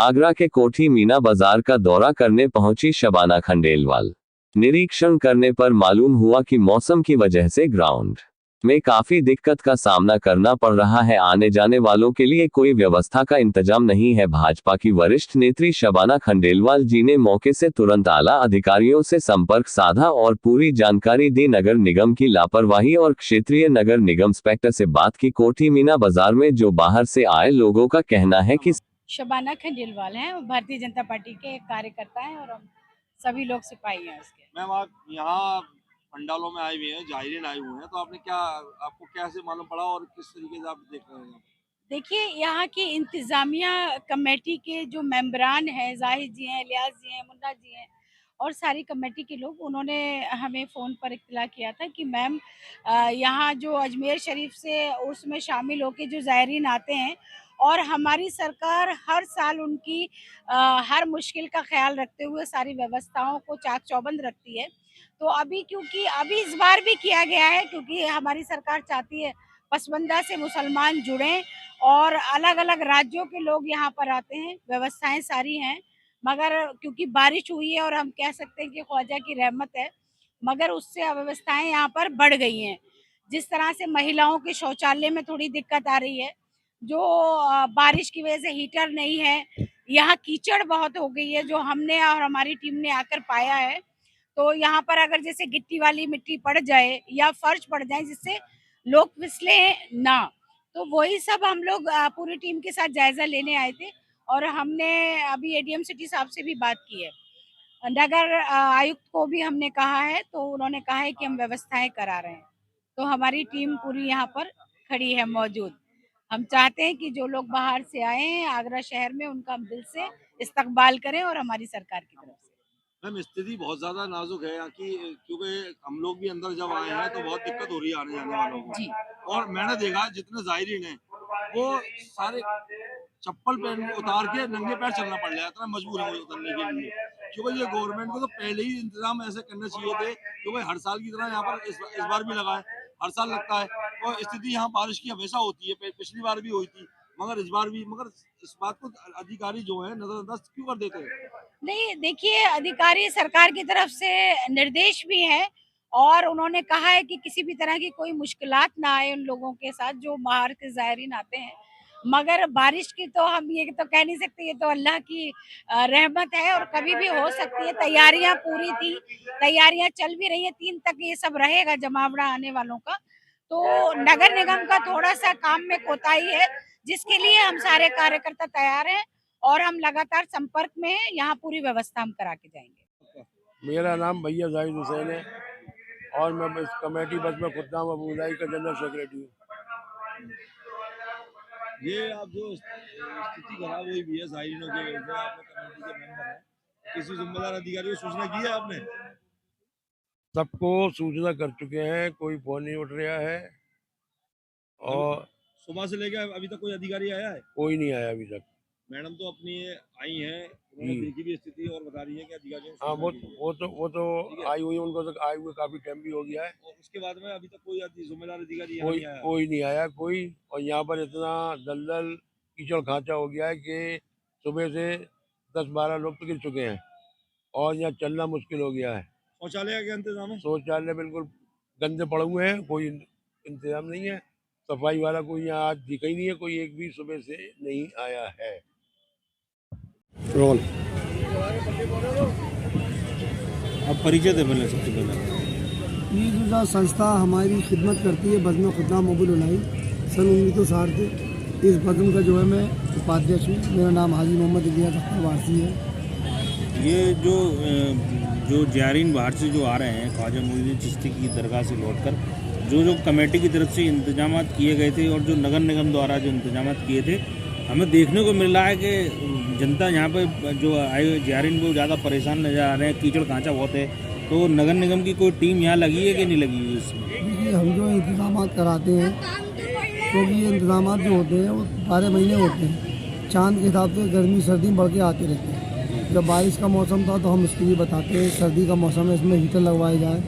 आगरा के कोठी मीना बाजार का दौरा करने पहुंची शबाना खंडेलवाल। निरीक्षण करने पर मालूम हुआ कि मौसम की वजह से ग्राउंड में काफी दिक्कत का सामना करना पड़ रहा है। आने जाने वालों के लिए कोई व्यवस्था का इंतजाम नहीं है। भाजपा की वरिष्ठ नेत्री शबाना खंडेलवाल जी ने मौके से तुरंत आला अधिकारियों से संपर्क साधा और पूरी जानकारी दी। नगर निगम की लापरवाही और क्षेत्रीय नगर निगम इंस्पेक्टर से बात की। कोठी मीना बाजार में जो बाहर से आए लोगों का कहना है कि शबाना खंडेलवाल हैं, वो भारतीय जनता पार्टी के एक कार्यकर्ता हैं और हम सभी लोग सिपाही हैं उसके। मैम, आप यहाँ पंडालों में आए हुए हैं, जायरीन आए हुए हैं, तो आपको कैसे मालूम पड़ा और किस तरीके से आप देख रहे हैं? देखिए, यहाँ की इंतजामिया कमेटी के जो मेंबरान हैं, जाहिद जी हैं, इलियास जी हैं, मुन्ना जी हैं और सारी कमेटी के लोग, उन्होंने हमें फ़ोन पर इत्तला किया था कि मैम यहाँ जो अजमेर शरीफ से उसमें शामिल होके जो ज़ायरीन आते हैं और हमारी सरकार हर साल उनकी हर मुश्किल का ख्याल रखते हुए सारी व्यवस्थाओं को चाक चौबंद रखती है। तो अभी क्योंकि अभी इस बार भी किया गया है, क्योंकि हमारी सरकार चाहती है पसमंदा से मुसलमान जुड़ें और अलग-अलग राज्यों के लोग यहाँ पर आते हैं, व्यवस्थाएं सारी हैं। मगर क्योंकि बारिश हुई है और हम कह सकते हैं कि ख्वाजा की रहमत है, मगर उससे अव्यवस्थाएं यहाँ पर बढ़ गई हैं। जिस तरह से महिलाओं के शौचालय में थोड़ी दिक्कत आ रही है, जो बारिश की वजह से हीटर नहीं है, यहाँ कीचड़ बहुत हो गई है, जो हमने और हमारी टीम ने आकर पाया है। तो यहाँ पर अगर जैसे गिट्टी वाली मिट्टी पड़ जाए या फर्श पड़ जाए जिससे लोग फिसले ना, तो वही सब हम लोग पूरी टीम के साथ जायजा लेने आए थे और हमने अभी एडीएम सिटी साहब से भी बात की है। नगर आयुक्त को भी हमने कहा है, तो उन्होंने कहा है कि हम व्यवस्थाएं करा रहे हैं। तो हमारी टीम पूरी यहाँ पर खड़ी है मौजूद। हम चाहते हैं कि जो लोग बाहर से आए हैं आगरा शहर में, उनका हम दिल से इस्तकबाल करें और हमारी सरकार की तरफ से। मैम, स्थिति बहुत ज्यादा नाजुक है यहाँ की, क्योंकि हम लोग भी अंदर जब आए हैं तो बहुत दिक्कत हो रही है आने जाने वालों को। जी। और मैंने देखा जितने जायरीन हैं वो सारे चप्पल पहन उतार के नंगे पैर चलना पड़ रहा है, इतना मजबूर है वो उतरने के लिए। क्योंकि ये गवर्नमेंट को तो पहले ही इंतजाम ऐसे करने चाहिए थे, क्योंकि हर साल की तरह यहाँ पर इस बार भी लगा है, हर साल लगता है। और स्थिति यहाँ बारिश की हमेशा होती है, पिछली बार भी हुई थी, मगर इस बार भी। मगर इस बात को अधिकारी जो है नजरअंदाज क्यों कर देते हैं? नहीं, देखिए, अधिकारी सरकार की तरफ से निर्देश भी है और उन्होंने कहा है कि किसी भी तरह की कोई मुश्किलात ना आए उन लोगों के साथ जो बाहर के ज़ायरीन आते हैं। मगर बारिश की तो हम ये तो कह नहीं सकते, ये तो अल्लाह की रहमत है और कभी भी हो सकती है। तैयारियां पूरी थी, तैयारियां चल भी रही है, 3 तक ये सब रहेगा जमावड़ा आने वालों का। तो नगर निगम का थोड़ा-सा काम में कोताही है, जिसके लिए हम सारे कार्यकर्ता तैयार हैं और हम लगातार संपर्क में हैं। यहाँ पूरी व्यवस्था हम करा के जाएंगे। मेरा नाम भैया जाहिद हुसैन है और मैं इस कमेटी बस में खुदनाम अबूदाई का जनरल सेक्रेटरी हूँ। ये आप जो स्थिति खराब हुई भी है जायरीनों की वजह से, आप कमेटी के मेंबर हैं, किसी जिम्मेदार अधिकारी को सूचना की है आपने? सबको सूचना कर चुके हैं, कोई फोन नहीं उठ रहा है और सुबह से लेकर अभी तक कोई अधिकारी आया है? कोई नहीं आया अभी तक। मैडम तो अपनी आई हैं, उन्होंने देखी भी स्थिति और बता रही है कि अधिकारियों हाँ, वो तो आई हुई है, उनको तो आए हुए काफी टाइम भी हो गया है। और उसके बाद में अभी तक कोई जिम्मेदार अधिकारी यहाँ नहीं आया? कोई नहीं आया कोई। और यहाँ पर इतना दलदल कीचड़ खांचा हो गया है कि सुबह से 10-12 लोग तो गिर चुके हैं और यहाँ चलना मुश्किल हो गया है। शौचालय का क्या इंतजाम है? शौचालय बिल्कुल गंदे पड़े हुए हैं, कोई इंतजाम नहीं है। सफाई वाला कोई यहाँ आज दिखा ही नहीं है, कोई एक भी सुबह से नहीं आया है। रोल अब परिचय दे पहले, सबसे पहले ये जो संस्था हमारी खिदमत करती है बज़्म खुदनाम अबूदाई सन 1960 से, इस बज़्म का जो है मैं उपाध्यक्ष हूँ। मेरा नाम हाजी मोहम्मद इलियास अख्तर वासी है। ये जो जायरीन बाहर से जो आ रहे हैं ख्वाजा मोइनुद्दीन चिश्ती की दरगाह से लौटकर, जो कमेटी की तरफ से इंतजाम किए गए थे और जो नगर निगम द्वारा जो इंतजाम किए थे, हमें देखने को मिल रहा है कि जनता यहाँ पे जो आए जायरीन वो ज़्यादा परेशान नजर आ रहे हैं, कीचड़ खांचा बहुत है। तो नगर निगम की कोई टीम यहाँ लगी है कि नहीं लगी हुई इसमें? देखिए, हम जो इंतजाम कराते हैं, क्योंकि ये इंतजाम जो होते हैं वो 12 महीने होते हैं, चांद के हिसाब से गर्मी सर्दी बढ़ के आते रहते हैं। जब बारिश का मौसम था तो हम इसके लिए बताते हैं सर्दी का मौसम है, इसमें हीटर लगवाए जाए।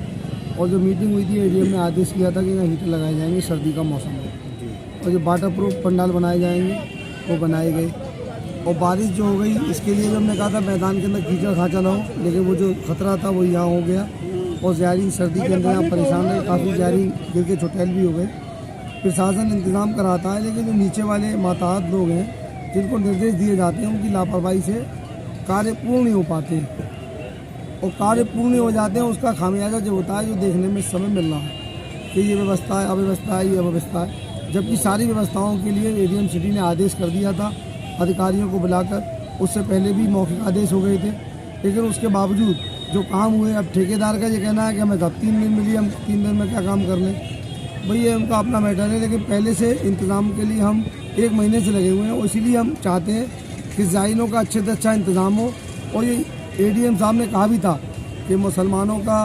और जो मीटिंग हुई थी एरिया में आदेश किया था कि यहाँ हीटर लगाए जाएंगे, सर्दी का मौसम है। और जो वाटर प्रूफ पंडाल बनाए जाएंगे वो बनाए गए। और बारिश जो हो गई इसके लिए भी हमने कहा था मैदान के अंदर कीचड़ खांचा ना हो, लेकिन वो जो खतरा था वो यहाँ हो गया और ज़ायरीन सर्दी के अंदर यहाँ परेशान रहे, काफ़ी ज़ायरीन गिर के चोटैल भी हो गए। प्रशासन इंतज़ाम कराता है, लेकिन जो नीचे वाले मातहत लोग हैं जिनको निर्देश दिए जाते हैं उनकी लापरवाही से कार्य पूर्ण नहीं हो पाते और कार्य पूर्ण नहीं हो जाते हैं, उसका खामियाजा जो होता है, जो देखने में समय मिल रहा है कि ये व्यवस्था है, अव्यवस्था है, ये अव्यवस्था है, जबकि सारी व्यवस्थाओं के लिए एडीएम सिटी ने आदेश कर दिया था अधिकारियों को बुलाकर। उससे पहले भी मौखिक आदेश हो गए थे, लेकिन उसके बावजूद जो काम हुए, अब ठेकेदार का ये कहना है कि हमें तब 3 दिन मिली, हम 3 दिन में क्या काम कर लें, भाई ये उनका अपना मैटर है। लेकिन पहले से इंतज़ाम के लिए हम 1 महीने से लगे हुए हैं और इसीलिए हम चाहते हैं कि ज़ायरीनों का अच्छे से अच्छा इंतज़ाम हो। और ये एडीएम साहब ने कहा भी था कि मुसलमानों का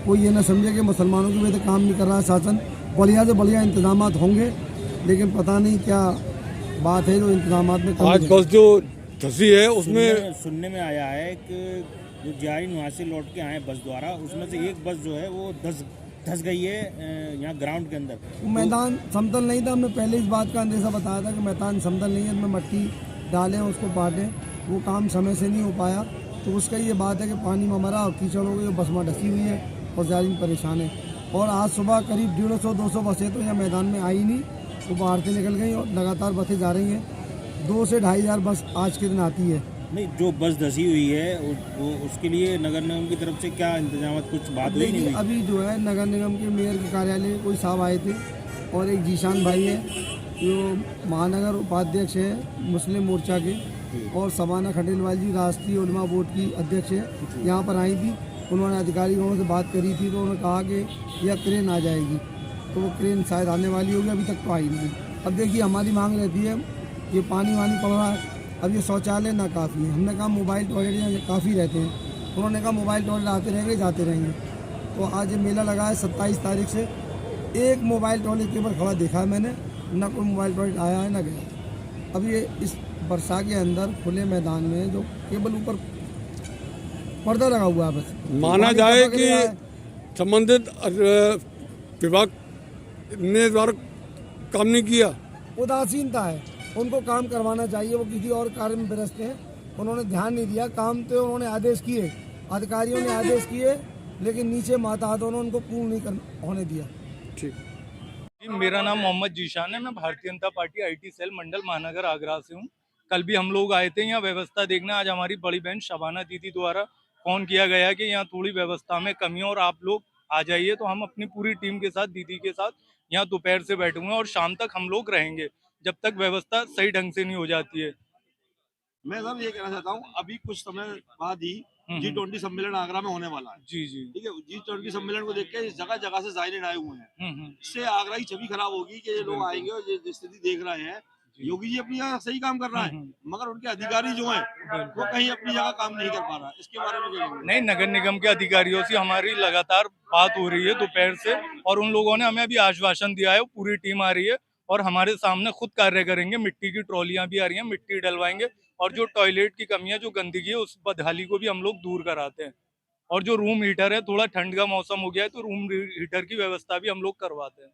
कोई ये ना समझे कि मुसलमानों की वजह से काम नहीं कर रहा है शासन, बढ़िया से बढ़िया इंतजाम होंगे, लेकिन पता नहीं क्या बात है जो इंतजाम में कमी आज है। बस जो धसी है उसमें सुनने में आया है कि जो जायरीन वहाँ से लौट के आए बस द्वारा, उसमें से एक बस जो है वो धस गई है यहाँ ग्राउंड के अंदर। वो मैदान समतल नहीं था, हमने पहले इस बात का अंदेशा बताया था कि मैदान समतल नहीं है, इसमें मट्टी डालें उसको पाटें, वो काम समय से नहीं हो पाया। तो उसका ये बात है कि पानी में मरा और कीचड़ हो गई, बस में ढसी हुई है और ज़ायरीन परेशान है। और आज सुबह करीब 150-200 बसें तो यहाँ मैदान में आई नहीं, वो बाहर से निकल गई और लगातार बसें जा रही हैं। 2 से 2,500 बस आज के दिन आती है। नहीं, जो बस धसी हुई है उसके लिए नगर निगम की तरफ से क्या इंतजाम, कुछ बात हुई नहीं हुई? अभी जो है नगर निगम के मेयर के कार्यालय कोई साहब आए थे और एक जीशान भाई है जो महानगर उपाध्यक्ष है मुस्लिम मोर्चा के, और शबाना खंडेलवाल जी राष्ट्रीय उलमा बोर्ड की अध्यक्ष है, यहाँ पर आई थी। उन्होंने अधिकारियों से बात करी थी तो उन्होंने कहा कि यह क्रेन आ जाएगी, तो वो क्रेन शायद आने वाली होगी, अभी तक तो आई नहीं। अब देखिए हमारी मांग रहती है, ये पानी वानी पड़ रहा है, अब ये शौचालय ना काफ़ी है, हमने कहा मोबाइल टॉयलेट यहाँ काफ़ी रहते हैं, उन्होंने कहा मोबाइल टॉयलेट आते रहेंगे जाते रहेंगे। तो आज ये मेला लगा है 27 तारीख से, एक मोबाइल टॉयलेट केवल खड़ा देखा है मैंने, ना कोई मोबाइल टॉयलेट आया है ना गया। अब ये इस वर्षा के अंदर खुले मैदान में जो केवल ऊपर पर्दा लगा हुआ है, बस माना जाए कि संबंधित विभाग ने द्वारा काम नहीं किया, उदासीनता है, उनको काम करवाना चाहिए, वो किसी और कार्य में व्यस्त हैं, उन्होंने ध्यान नहीं दिया। काम तो उन्होंने आदेश किए, अधिकारियों ने आदेश किए, लेकिन नीचे मातहतों ने उनको पूर्ण नहीं होने दिया। ठीक। जी, मेरा नाम मोहम्मद जीशान है, मैं Bharatiya Janata party IT cell मंडल महानगर आगरा से हूँ। कल भी हम लोग आए थे यहाँ व्यवस्था देखने। आज हमारी बड़ी बहन शबाना दीदी द्वारा फोन किया गया कि यहाँ थोड़ी व्यवस्था में कमी है और आप लोग आ जाइए, तो हम अपनी पूरी टीम के साथ, दीदी के साथ यहाँ दोपहर से बैठे हुए हैं और शाम तक हम लोग रहेंगे जब तक व्यवस्था सही ढंग से नहीं हो जाती है। मैं सर ये कहना चाहता हूँ, अभी कुछ समय बाद ही G20 सम्मेलन आगरा में होने वाला है। जी जी, ठीक है, G20 सम्मेलन को देख के जगह जगह से ज़ायरीन आए हुए हैं। इससे आगरा की छवि खराब होगी कि ये लोग आएंगे और ये स्थिति देख रहे हैं। योगी जी अपनी जगह सही काम कर रहा है, मगर उनके अधिकारी जो हैं वो कहीं अपनी जगह काम नहीं कर पा रहा है। इसके बारे में क्या कहेंगे? नहीं, नगर निगम के अधिकारियों से हमारी लगातार बात हो रही है दोपहर से, और उन लोगों ने हमें अभी आश्वासन दिया है, पूरी टीम आ रही है और हमारे सामने खुद कार्य करेंगे। मिट्टी की ट्रॉलियां भी आ रही हैं, मिट्टी डलवाएंगे, और जो टॉयलेट की कमी है, जो गंदगी है, उस बदहाली को भी हम लोग दूर कराते हैं। और जो रूम हीटर है, थोड़ा ठंड का मौसम हो गया है तो रूम हीटर की व्यवस्था भी हम लोग करवाते हैं।